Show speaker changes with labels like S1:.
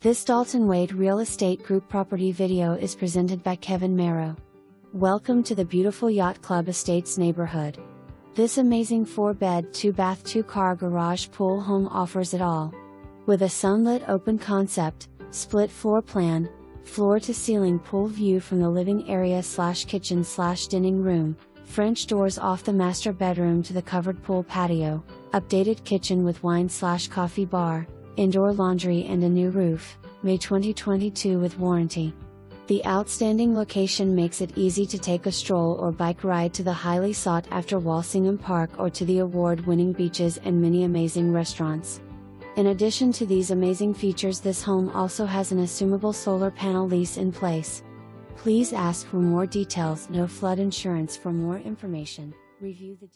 S1: This Dalton Wade Real Estate Group property video is presented by Kevin Marrow. Welcome to the beautiful Yacht Club Estates neighborhood. This amazing 4-bed, 2-bath, 2-car garage pool home offers it all. With a sunlit open concept, split floor plan, floor-to-ceiling pool view from the living area/kitchen/dining room, French doors off the master bedroom to the covered pool patio, updated kitchen with wine/coffee bar, indoor laundry and a new roof, May 2022 with warranty. The outstanding location makes it easy to take a stroll or bike ride to the highly sought after Walsingham Park or to the award-winning beaches and many amazing restaurants. In addition to these amazing features, this home also has an assumable solar panel lease in place. Please ask for more details. No flood insurance. For more information, review the